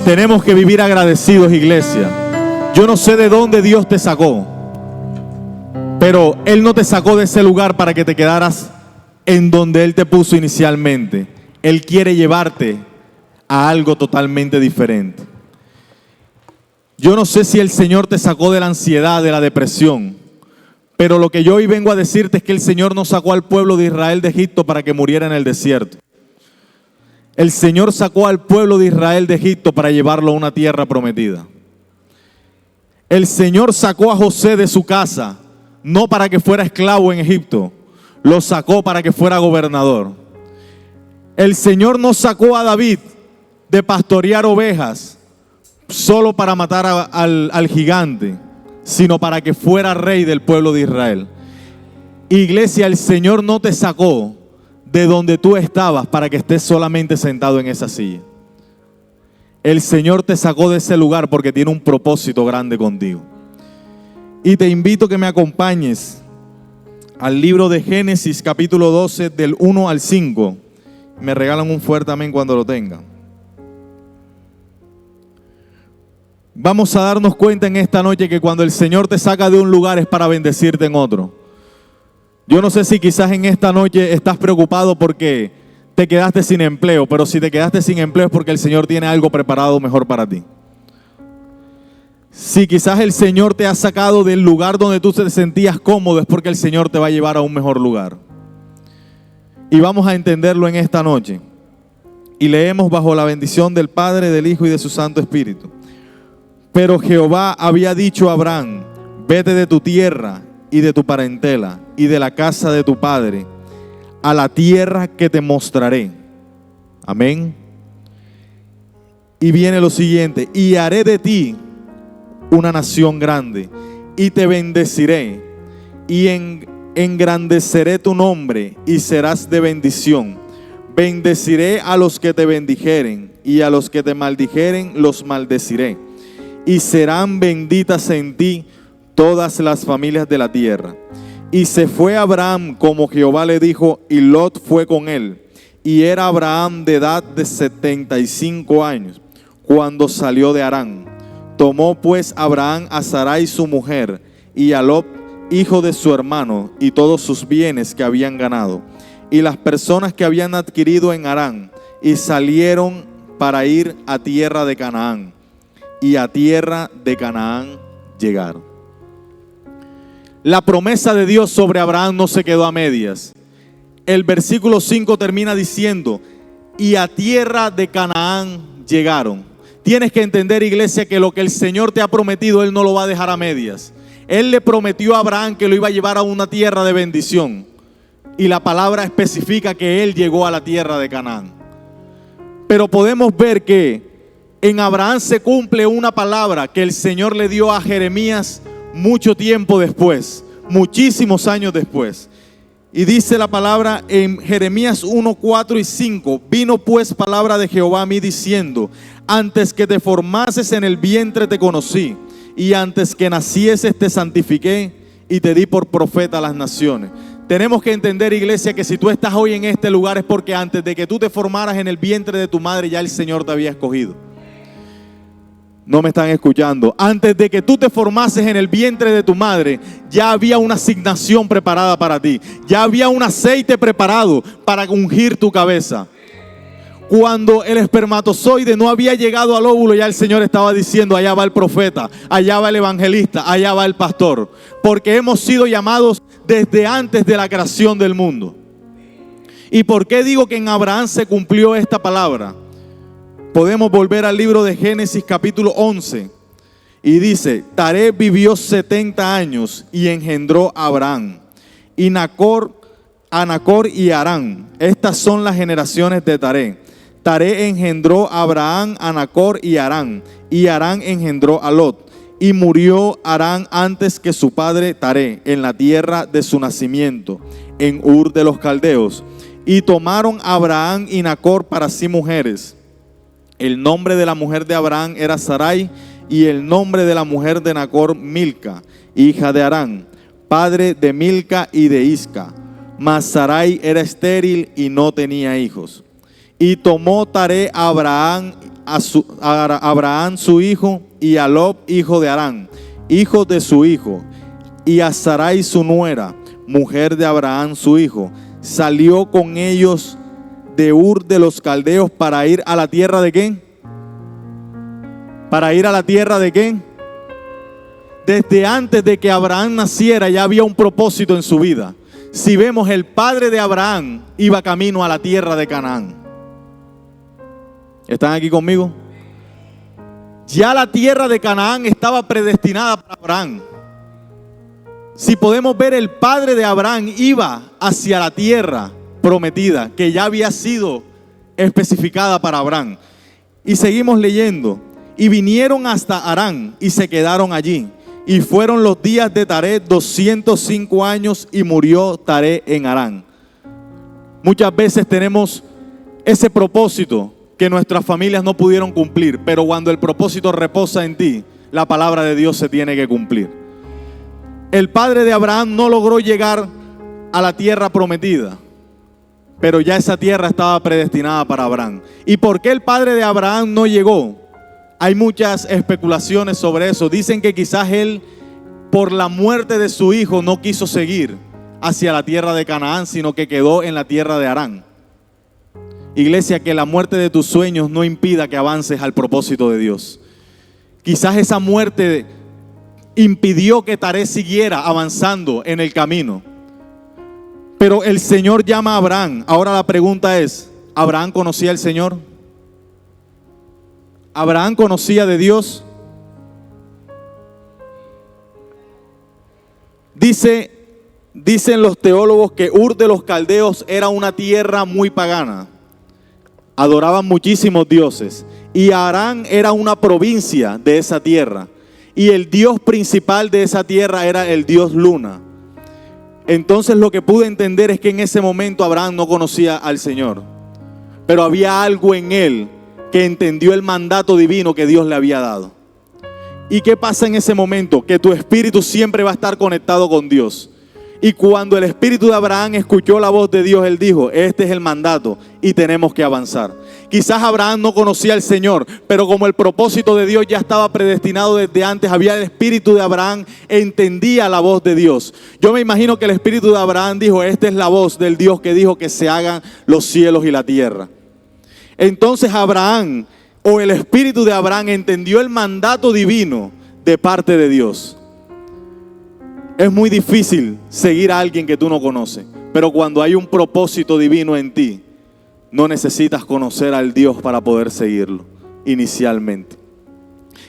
Tenemos que vivir agradecidos, iglesia. Yo no sé de dónde Dios te sacó, pero Él no te sacó de ese lugar para que te quedaras en donde Él te puso inicialmente. Él quiere llevarte a algo totalmente diferente. Yo no sé si el Señor te sacó de la ansiedad, de la depresión, pero lo que yo hoy vengo a decirte es que el Señor no sacó al pueblo de Israel de Egipto para que muriera en el desierto. El Señor sacó al pueblo de Israel de Egipto para llevarlo a una tierra prometida. El Señor sacó a José de su casa, no para que fuera esclavo en Egipto, lo sacó para que fuera gobernador. El Señor no sacó a David de pastorear ovejas solo para matar al gigante, sino para que fuera rey del pueblo de Israel. Iglesia, el Señor no te sacó de donde tú estabas para que estés solamente sentado en esa silla. El Señor te sacó de ese lugar porque tiene un propósito grande contigo. Y te invito a que me acompañes al libro de Génesis capítulo 12 del 1 al 5. Me regalan un fuerte amén cuando lo tengan. Vamos a darnos cuenta en esta noche que cuando el Señor te saca de un lugar es para bendecirte en otro. Yo no sé si quizás en esta noche estás preocupado porque te quedaste sin empleo, pero si te quedaste sin empleo es porque el Señor tiene algo preparado mejor para ti. Si quizás el Señor te ha sacado del lugar donde tú te sentías cómodo, es porque el Señor te va a llevar a un mejor lugar. Y vamos a entenderlo en esta noche. Y leemos bajo la bendición del Padre, del Hijo y de su Santo Espíritu. Pero Jehová había dicho a Abraham: vete de tu tierra y de tu parentela y de la casa de tu padre a la tierra que te mostraré. Amén. Y viene lo siguiente: y haré de ti una nación grande y te bendeciré y engrandeceré tu nombre y serás de bendición. Bendeciré a los que te bendijeren y a los que te maldijeren los maldeciré. Y serán benditas en ti todas las familias de la tierra. Y se fue Abraham como Jehová le dijo, y Lot fue con él. Y era Abraham de edad de 75 años cuando salió de Harán. Tomó pues Abraham a Sarai su mujer y a Lot, hijo de su hermano, y todos sus bienes que habían ganado, y las personas que habían adquirido en Harán, y salieron para ir a tierra de Canaán. Y a tierra de Canaán llegaron. La promesa de Dios sobre Abraham no se quedó a medias. El versículo 5 termina diciendo: y a tierra de Canaán llegaron. Tienes que entender, iglesia, que lo que el Señor te ha prometido, Él no lo va a dejar a medias. Él le prometió a Abraham que lo iba a llevar a una tierra de bendición. Y la palabra especifica que Él llegó a la tierra de Canaán. Pero podemos ver que en Abraham se cumple una palabra que el Señor le dio a Jeremías mucho tiempo después, muchísimos años después. Y dice la palabra en Jeremías 1, 4 y 5: vino pues palabra de Jehová a mí diciendo: antes que te formases en el vientre te conocí, y antes que nacieses te santifiqué y te di por profeta a las naciones. Tenemos que entender, iglesia, que si tú estás hoy en este lugar es porque antes de que tú te formaras en el vientre de tu madre ya el Señor te había escogido. No me están escuchando. Antes de que tú te formases en el vientre de tu madre, ya había una asignación preparada para ti. Ya había un aceite preparado para ungir tu cabeza. Cuando el espermatozoide no había llegado al óvulo, ya el Señor estaba diciendo: allá va el profeta, allá va el evangelista, allá va el pastor. Porque hemos sido llamados desde antes de la creación del mundo. ¿Y por qué digo que en Abraham se cumplió esta palabra? Podemos volver al libro de Génesis capítulo 11 y dice: Taré vivió 70 años y engendró a Abraham y a Nacor y Harán. Estas son las generaciones de Taré. Taré engendró a Abraham, a Nacor y Harán engendró a Lot. Y murió Harán antes que su padre Taré en la tierra de su nacimiento, en Ur de los Caldeos. Y tomaron a Abraham y Nacor para sí mujeres. El nombre de la mujer de Abraham era Sarai, y el nombre de la mujer de Nacor Milca, hija de Harán, padre de Milca y de Isca. Mas Sarai era estéril y no tenía hijos. Y tomó Taré a Abraham Abraham su hijo, y a Lot hijo de Harán, hijo de su hijo, y a Sarai su nuera, mujer de Abraham su hijo. Salió con ellos de Ur de los Caldeos para ir a la tierra de ¿qué? ¿Para ir a la tierra de qué? Desde antes de que Abraham naciera ya había un propósito en su vida. Si vemos, el padre de Abraham iba camino a la tierra de Canaán. ¿Están aquí conmigo? Ya la tierra de Canaán estaba predestinada para Abraham. Si podemos ver, el padre de Abraham iba hacia la tierra prometida, que ya había sido especificada para Abraham. Y seguimos leyendo. Y vinieron hasta Harán y se quedaron allí. Y fueron los días de Taré 205 años y murió Taré en Harán. Muchas veces tenemos ese propósito que nuestras familias no pudieron cumplir, pero cuando el propósito reposa en ti, la palabra de Dios se tiene que cumplir. El padre de Abraham no logró llegar a la tierra prometida, pero ya esa tierra estaba predestinada para Abraham. ¿Y por qué el padre de Abraham no llegó? Hay muchas especulaciones sobre eso. Dicen que quizás él, por la muerte de su hijo, no quiso seguir hacia la tierra de Canaán, sino que quedó en la tierra de Harán. Iglesia, que la muerte de tus sueños no impida que avances al propósito de Dios. Quizás esa muerte impidió que Taré siguiera avanzando en el camino. Pero el Señor llama a Abraham. Ahora la pregunta es, ¿Abraham conocía al Señor? ¿Abraham conocía de Dios? Dicen los teólogos que Ur de los Caldeos era una tierra muy pagana. Adoraban muchísimos dioses. Y Harán era una provincia de esa tierra. Y el dios principal de esa tierra era el dios Luna. Entonces lo que pude entender es que en ese momento Abraham no conocía al Señor. Pero había algo en él que entendió el mandato divino que Dios le había dado. ¿Y qué pasa en ese momento? Que tu espíritu siempre va a estar conectado con Dios. Y cuando el espíritu de Abraham escuchó la voz de Dios, él dijo, este es el mandato y tenemos que avanzar. Quizás Abraham no conocía al Señor, pero como el propósito de Dios ya estaba predestinado desde antes, había el espíritu de Abraham, entendía la voz de Dios. Yo me imagino que el espíritu de Abraham dijo, esta es la voz del Dios que dijo que se hagan los cielos y la tierra. Entonces Abraham, o el espíritu de Abraham, entendió el mandato divino de parte de Dios. Es muy difícil seguir a alguien que tú no conoces, pero cuando hay un propósito divino en ti, no necesitas conocer al Dios para poder seguirlo inicialmente.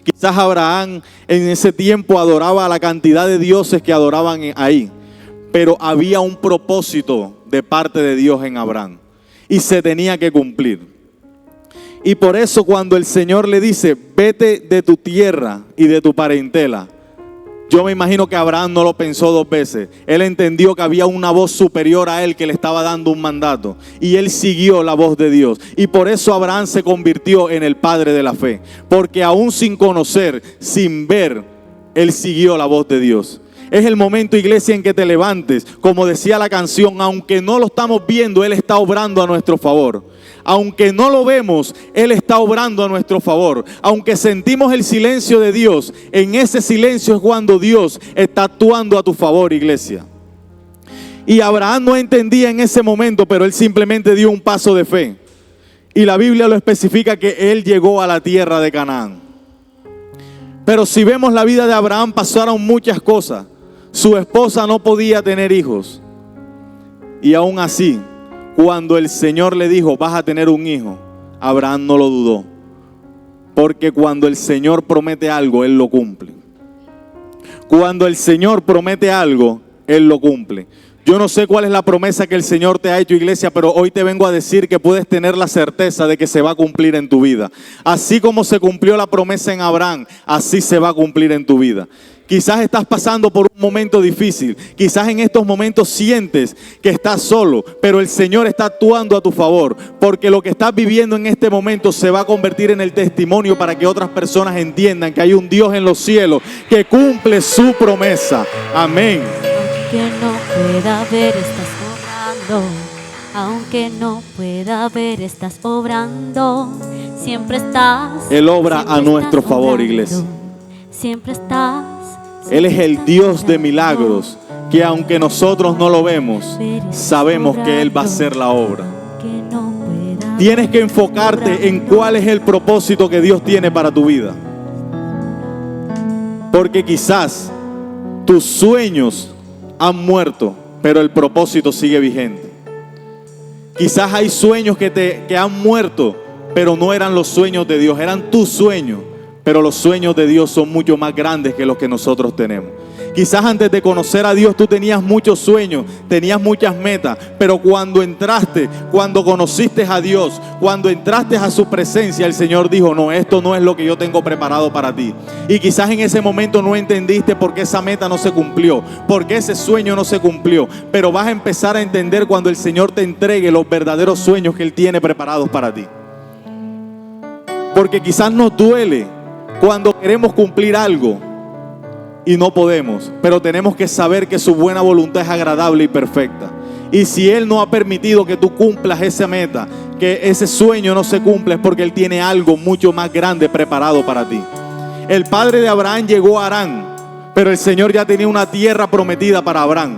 Quizás Abraham en ese tiempo adoraba a la cantidad de dioses que adoraban ahí, pero había un propósito de parte de Dios en Abraham y se tenía que cumplir. Y por eso cuando el Señor le dice, vete de tu tierra y de tu parentela, yo me imagino que Abraham no lo pensó dos veces. Él entendió que había una voz superior a él que le estaba dando un mandato. Y él siguió la voz de Dios. Y por eso Abraham se convirtió en el padre de la fe. Porque aún sin conocer, sin ver, él siguió la voz de Dios. Es el momento, iglesia, en que te levantes. Como decía la canción, aunque no lo estamos viendo, Él está obrando a nuestro favor. Aunque no lo vemos, Él está obrando a nuestro favor. Aunque sentimos el silencio de Dios, en ese silencio es cuando Dios está actuando a tu favor, iglesia. Y Abraham no entendía en ese momento, pero él simplemente dio un paso de fe. Y la Biblia lo especifica que él llegó a la tierra de Canaán. Pero si vemos la vida de Abraham, pasaron muchas cosas. Su esposa no podía tener hijos. Y aún así, cuando el Señor le dijo, vas a tener un hijo, Abraham no lo dudó. Porque cuando el Señor promete algo, Él lo cumple. Cuando el Señor promete algo, Él lo cumple. Yo no sé cuál es la promesa que el Señor te ha hecho, iglesia, pero hoy te vengo a decir que puedes tener la certeza de que se va a cumplir en tu vida. Así como se cumplió la promesa en Abraham, así se va a cumplir en tu vida. Quizás estás pasando por un momento difícil. Quizás en estos momentos sientes que estás solo, pero el Señor está actuando a tu favor. Porque lo que estás viviendo en este momento se va a convertir en el testimonio para que otras personas entiendan que hay un Dios en los cielos que cumple su promesa. Amén. Que no pueda ver, estás obrando Aunque no pueda ver, estás obrando. Siempre estás. Él obra a nuestro favor, iglesia. Siempre estás. Él es el Dios de milagros, que aunque nosotros no lo vemos, sabemos que Él va a hacer la obra. Tienes que enfocarte en cuál es el propósito que Dios tiene para tu vida. Porque quizás tus sueños han muerto, pero el propósito sigue vigente. Quizás hay sueños que han muerto, pero no eran los sueños de Dios, eran tus sueños. Pero los sueños de Dios son mucho más grandes que los que nosotros tenemos. Quizás antes de conocer a Dios tú tenías muchos sueños, tenías muchas metas, pero cuando entraste, cuando conociste a Dios, cuando entraste a su presencia, el Señor dijo: no, esto no es lo que yo tengo preparado para ti. Y quizás en ese momento no entendiste por qué esa meta no se cumplió, por qué ese sueño no se cumplió, pero vas a empezar a entender cuando el Señor te entregue los verdaderos sueños que Él tiene preparados para ti. Porque quizás nos duele cuando queremos cumplir algo y no podemos, pero tenemos que saber que su buena voluntad es agradable y perfecta. Y si Él no ha permitido que tú cumplas esa meta, que ese sueño no se cumpla, es porque Él tiene algo mucho más grande preparado para ti. El padre de Abraham llegó a Harán, pero el Señor ya tenía una tierra prometida para Abraham.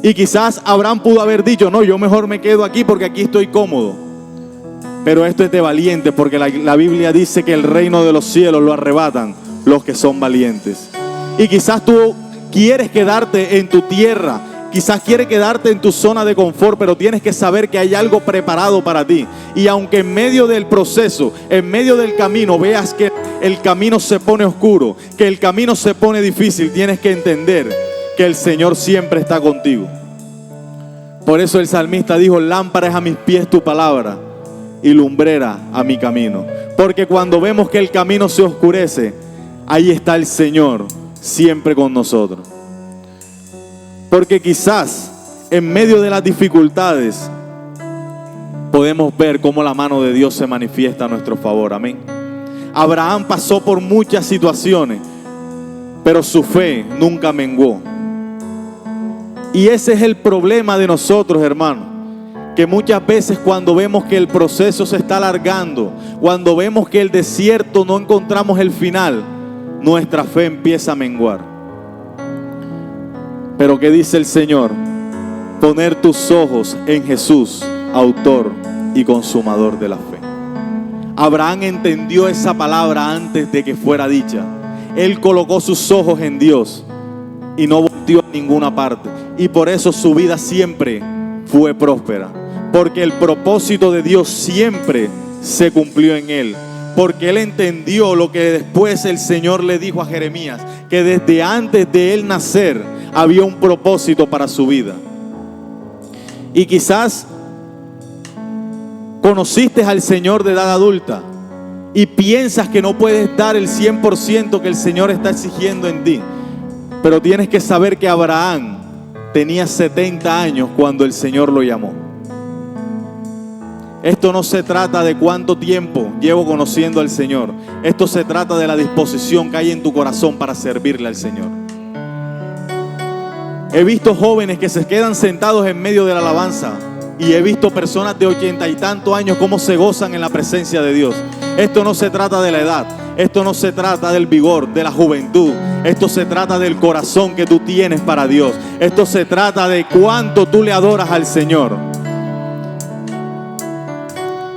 Y quizás Abraham pudo haber dicho: no, yo mejor me quedo aquí porque aquí estoy cómodo. Pero esto es de valientes, porque la Biblia dice que el reino de los cielos lo arrebatan los que son valientes. Y quizás tú quieres quedarte en tu tierra, quizás quieres quedarte en tu zona de confort, pero tienes que saber que hay algo preparado para ti. Y aunque en medio del proceso, en medio del camino, veas que el camino se pone oscuro, que el camino se pone difícil, tienes que entender que el Señor siempre está contigo. Por eso el salmista dijo: lámpara es a mis pies tu palabra y lumbrera a mi camino. Porque cuando vemos que el camino se oscurece, ahí está el Señor siempre con nosotros. Porque quizás en medio de las dificultades podemos ver cómo la mano de Dios se manifiesta a nuestro favor. Amén. Abraham pasó por muchas situaciones, pero su fe nunca menguó. Y ese es el problema de nosotros, hermanos, que muchas veces cuando vemos que el proceso se está alargando, cuando vemos que el desierto no encontramos el final, nuestra fe empieza a menguar. Pero ¿qué dice el Señor? Poner tus ojos en Jesús, autor y consumador de la fe. Abraham entendió esa palabra antes de que fuera dicha. Él colocó sus ojos en Dios y no volteó a ninguna parte. Y por eso su vida siempre fue próspera. Porque el propósito de Dios siempre se cumplió en él. Porque él entendió lo que después el Señor le dijo a Jeremías, que desde antes de él nacer había un propósito para su vida. Y quizás conociste al Señor de edad adulta y piensas que no puedes dar el 100% que el Señor está exigiendo en ti. Pero tienes que saber que Abraham tenía 70 años cuando el Señor lo llamó. Esto no se trata de cuánto tiempo llevo conociendo al Señor. Esto se trata de la disposición que hay en tu corazón para servirle al Señor. He visto jóvenes que se quedan sentados en medio de la alabanza y he visto personas de 80 y tantos años cómo se gozan en la presencia de Dios. Esto no se trata de la edad. Esto no se trata del vigor, de la juventud. Esto se trata del corazón que tú tienes para Dios. Esto se trata de cuánto tú le adoras al Señor.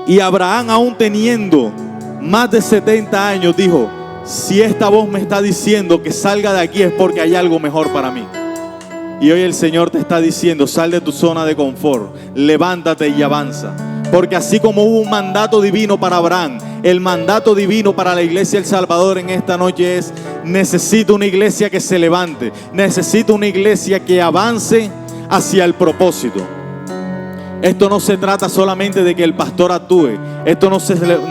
Y Abraham, aún teniendo más de 70 años, dijo: si esta voz me está diciendo que salga de aquí es porque hay algo mejor para mí. Y hoy el Señor te está diciendo: sal de tu zona de confort, levántate y avanza. Porque así como hubo un mandato divino para Abraham, el mandato divino para la iglesia El Salvador en esta noche es: necesito una iglesia que se levante, necesito una iglesia que avance hacia el propósito. Esto no se trata solamente de que el pastor actúe. Esto no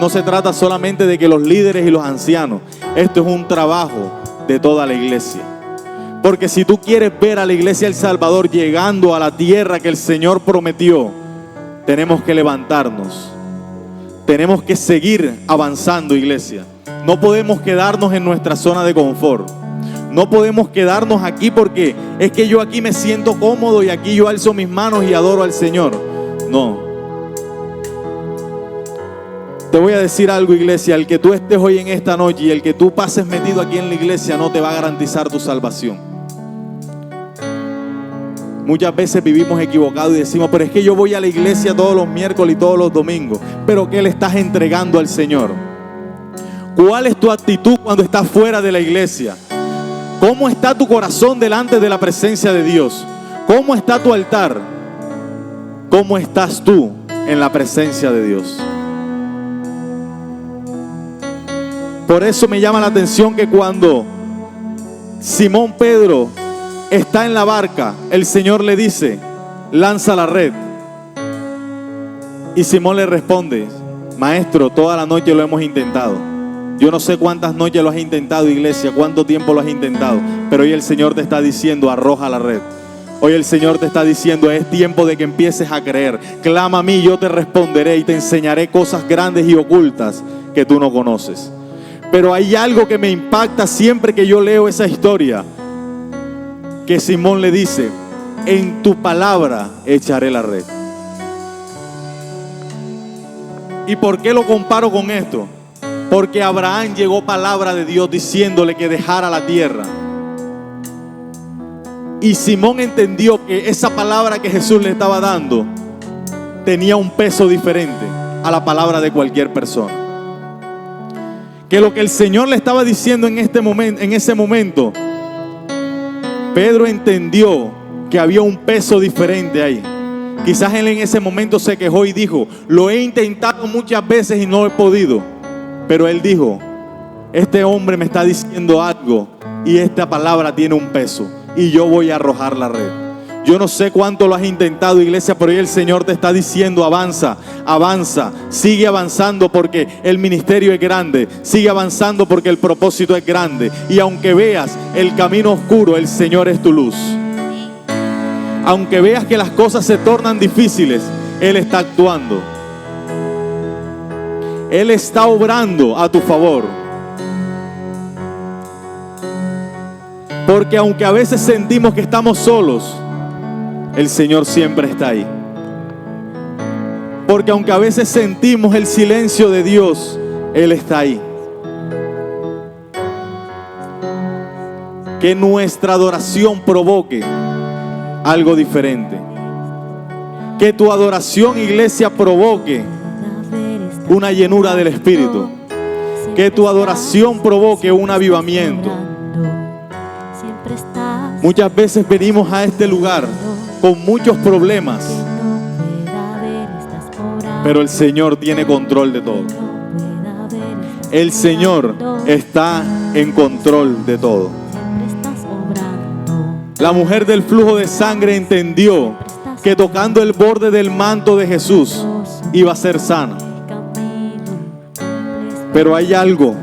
se trata solamente de que los líderes y los ancianos. Esto es un trabajo de toda la iglesia. Porque si tú quieres ver a la iglesia El Salvador llegando a la tierra que el Señor prometió, tenemos que levantarnos. Tenemos que seguir avanzando, iglesia. No podemos quedarnos en nuestra zona de confort. No podemos quedarnos aquí porque es que yo aquí me siento cómodo y aquí yo alzo mis manos y adoro al Señor. No. Te voy a decir algo, iglesia. El que tú estés hoy en esta noche y el que tú pases metido aquí en la iglesia no te va a garantizar tu salvación. Muchas veces vivimos equivocados y decimos, pero es que yo voy a la iglesia todos los miércoles y todos los domingos. Pero ¿qué le estás entregando al Señor? ¿Cuál es tu actitud cuando estás fuera de la iglesia? ¿Cómo está tu corazón delante de la presencia de Dios? ¿Cómo está tu altar? ¿Cómo estás tú en la presencia de Dios? Por eso me llama la atención que cuando Simón Pedro está en la barca, el Señor le dice, lanza la red. Y Simón le responde, maestro, toda la noche lo hemos intentado. Yo no sé cuántas noches lo has intentado, iglesia, cuánto tiempo lo has intentado, pero hoy el Señor te está diciendo, arroja la red. Hoy el Señor te está diciendo, es tiempo de que empieces a creer. Clama a mí, yo te responderé y te enseñaré cosas grandes y ocultas que tú no conoces. Pero hay algo que me impacta siempre que yo leo esa historia, que Simón le dice, en tu palabra echaré la red. ¿Y por qué lo comparo con esto? Porque a Abraham llegó palabra de Dios diciéndole que dejara la tierra. Y Simón entendió que esa palabra que Jesús le estaba dando tenía un peso diferente a la palabra de cualquier persona. Que lo que el Señor le estaba diciendo en ese momento, Pedro entendió que había un peso diferente ahí. Quizás él en ese momento se quejó y dijo, lo he intentado muchas veces y no he podido. Pero él dijo, este hombre me está diciendo algo y esta palabra tiene un peso y yo voy a arrojar la red. Yo no sé cuánto lo has intentado, iglesia, pero hoy el Señor te está diciendo, avanza, avanza, sigue avanzando porque el ministerio es grande, sigue avanzando porque el propósito es grande. Y aunque veas el camino oscuro, el Señor es tu luz. Aunque veas que las cosas se tornan difíciles, Él está actuando. Él está obrando a tu favor. Porque aunque a veces sentimos que estamos solos, el Señor siempre está ahí. Porque aunque a veces sentimos el silencio de Dios, Él está ahí. Que nuestra adoración provoque algo diferente. Que tu adoración, iglesia, provoque una llenura del Espíritu. Que tu adoración provoque un avivamiento. Muchas veces venimos a este lugar con muchos problemas, pero el Señor tiene control de todo. El Señor está en control de todo. La mujer del flujo de sangre entendió que tocando el borde del manto de Jesús iba a ser sana. Pero hay algo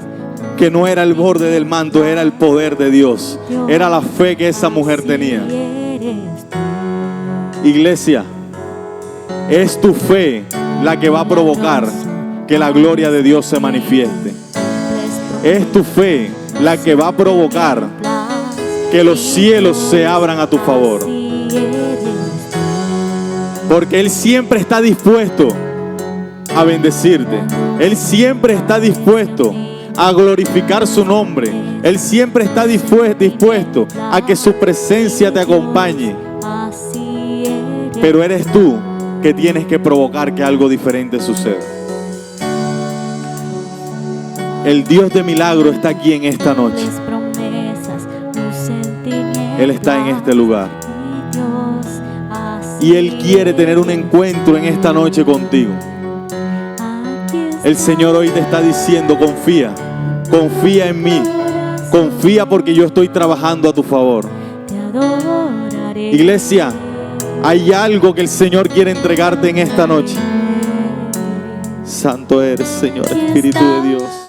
que no era el borde del manto, era el poder de Dios. Era la fe que esa mujer tenía. Iglesia, es tu fe la que va a provocar que la gloria de Dios se manifieste. Es tu fe la que va a provocar que los cielos se abran a tu favor. Porque Él siempre está dispuesto a bendecirte. Él siempre está dispuesto a glorificar su nombre. Él siempre está dispuesto a que su presencia te acompañe. Pero eres tú que tienes que provocar que algo diferente suceda. El Dios de milagro está aquí en esta noche. Él está en este lugar. Y Él quiere tener un encuentro en esta noche contigo. El Señor hoy te está diciendo, confía, confía en mí, confía porque yo estoy trabajando a tu favor. Iglesia, hay algo que el Señor quiere entregarte en esta noche. Santo eres, Señor, Espíritu de Dios.